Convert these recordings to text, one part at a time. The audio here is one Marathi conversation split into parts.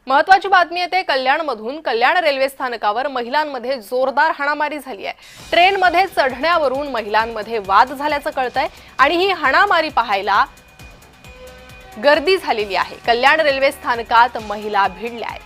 महत्वाची बातमी येते कल्याणमधून। कल्याण रेल्वे स्थानकावर महिलांमध्ये जोरदार हाणामारी झाली आहे। ट्रेनमध्ये चढण्यावरून महिलांमध्ये वाद झाल्याचं कळतंय आणि ही हाणामारी पाहायला गर्दी झालेली आहे। कल्याण रेल्वे स्थानकात महिला भिडल्या आहेत।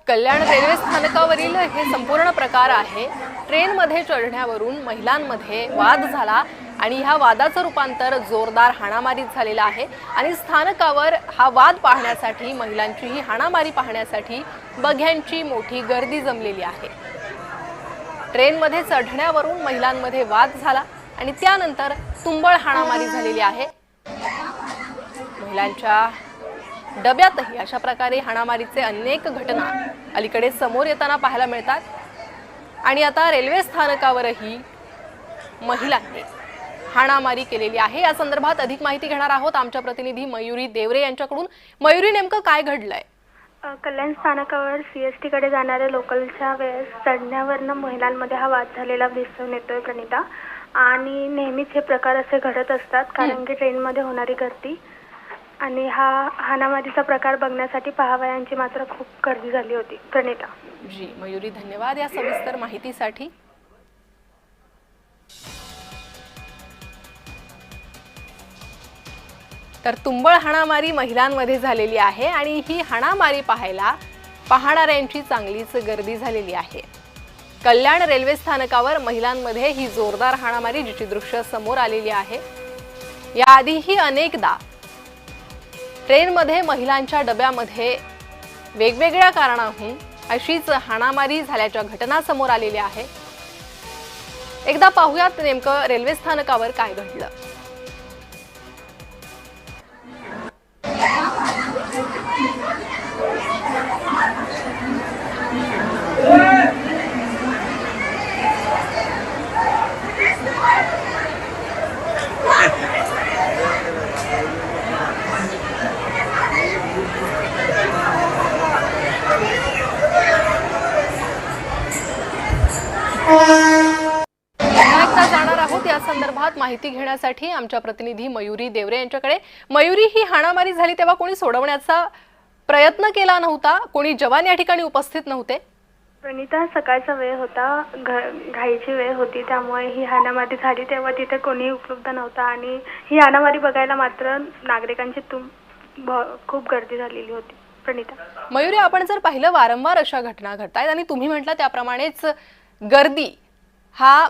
कल्याण रेल्वे स्थानकावरील हे संपूर्ण प्रकार आहे। ट्रेनमध्ये चढण्यावरून महिलांमध्ये वाद झाला आणि ह्या वादाचं रूपांतर जोरदार हाणामारीत झालेलं आहे आणि स्थानकावर हा वाद पाहण्यासाठी महिलांची ही हाणामारी पाहण्यासाठी बघ्यांची मोठी गर्दी जमलेली आहे। ट्रेनमध्ये चढण्यावरून महिलांमध्ये वाद झाला आणि त्यानंतर तुंबळ हाणामारी झालेली आहे। महिलांच्या डब्यातही अशा प्रकारे हाणामारीचे अनेक घटना अलीकडे समोर येताना पाहायला मिळतात आणि आता रेल्वे स्थानकावरही महिलांनी हाणामारी केलेली आहे। या संदर्भात अधिक माहिती घेणार आहोत आमच्या प्रतिनिधी मयुरी देवरे यांच्याकडून। मयुरी, नेमकं काय घडलंय? कल्याण स्थानकावर सीएसटी कडे जाणाऱ्या लोकलच्या वेळेस चढण्यावरनं महिलांमध्ये हा वाद झालेला दिसून येतोय प्रणिता। आणि नेहमीच हे प्रकार असे घडत असतात कारण की ट्रेनमध्ये होणारी गर्दी आणि हा हाणामारीचा प्रकार बघण्यासाठी पाहावयांची मात्र खूप गर्दी झाली होती प्रणिता। जी मयुरी, धन्यवाद या सविस्तर माहितीसाठी। तर तुंबळ हाणामारी महिलांमध्ये झालेली आहे आणि ही हाणामारी पाहायला पाहणाऱ्यांची चांगलीच गर्दी झालेली आहे। कल्याण रेल्वे स्थानकावर महिलांमध्ये ही जोरदार हाणामारी जिची दृश्य समोर आलेली आहे। याआधीही अनेकदा ट्रेनमध्ये महिलांच्या डब्यामध्ये वेगवेगळ्या कारणाहून अशीच हाणामारी झाल्याच्या घटना समोर आलेल्या आहे। एकदा पाहूयात नेमकं रेल्वे स्थानकावर काय घडलं। जाणार आहोत या संदर्भात माहिती घेण्यासाठी आमच्या प्रतिनिधी मयुरी देवरे यांच्याकडे। मयुरी, ही हाणामारी झाली तेव्हा कोणी सोडवण्याचा प्रयत्न केला नव्हता? कोणी जवान या ठिकाणी उपस्थित नव्हते? प्रणिता, सकाळचा वेळ होता, घाईची वेळ होती, त्यामुळे ही हाणामारी झाली तेव्हा तिथे कोणी उपलब्ध नव्हता आणि ही हाणामारी बघायला मात्र नागरिकांची खूप गर्दी झालेली होती प्रणिता। मयुरी, आपण जर पाहिलं वारंवार अशा घटना घडतायत आणि तुम्ही म्हटलं त्याप्रमाणेच गर्दी हा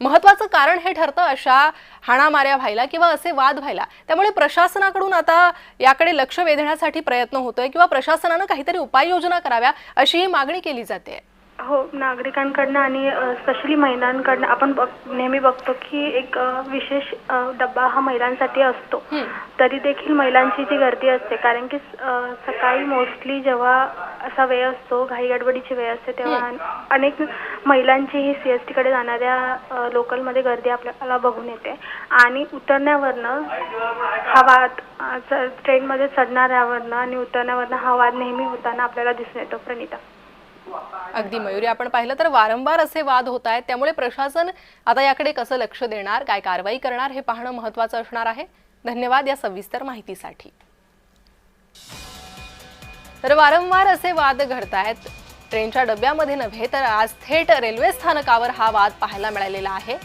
महत्वाचं कारण हे ठरतं अशा हाणामाऱ्या व्हायला किंवा असे वाद व्हायला। त्यामुळे प्रशासनाकडून आता याकडे लक्ष वेधण्यासाठी प्रयत्न होतोय किंवा प्रशासनाने काहीतरी उपाययोजना कराव्या अशी ही मागणी केली जाते। हो, नागरिकांकडनं आणि स्पेशली महिलांकडनं आपण नेहमी बघतो की एक विशेष डब्बा हा महिलांसाठी असतो, तरी देखील महिलांची जी गर्दी असते कारण की सकाळी मोस्टली जेव्हा असा वेळ असतो, घाई गडबडीची वेळ असते, तेव्हा अनेक महिलांची ही सीएसटी कडे जाणाऱ्या लोकलमध्ये गर्दी आपल्याला बघून येते आणि उतरण्यावरनं हा वाद ट्रेनमध्ये चढणाऱ्यावरनं आणि उतरण्यावरनं हा वाद नेहमी होताना आपल्याला दिसून येतो प्रणिता। अगदी मयुरी, आपण पाहिलं तर वारंवार असे वाद होत आहेत, त्यामुळे प्रशासन आता याकडे कसं लक्ष देणार, काय कारवाई करणार हे पाहणं महत्त्वाचं असणार आहे। धन्यवाद या सविस्तर माहितीसाठी। तर वारंवार असे वाद घडतायत. ट्रेनच्या डब्यामध्ये नव्हे तर आज थेट रेल्वे स्थानकावर हा वाद पाहायला मिळालेला आहे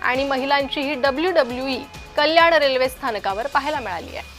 आणि महिलांची ही WWE कल्याण रेल्वे स्थानकावर पाहायला मिळाली आहे.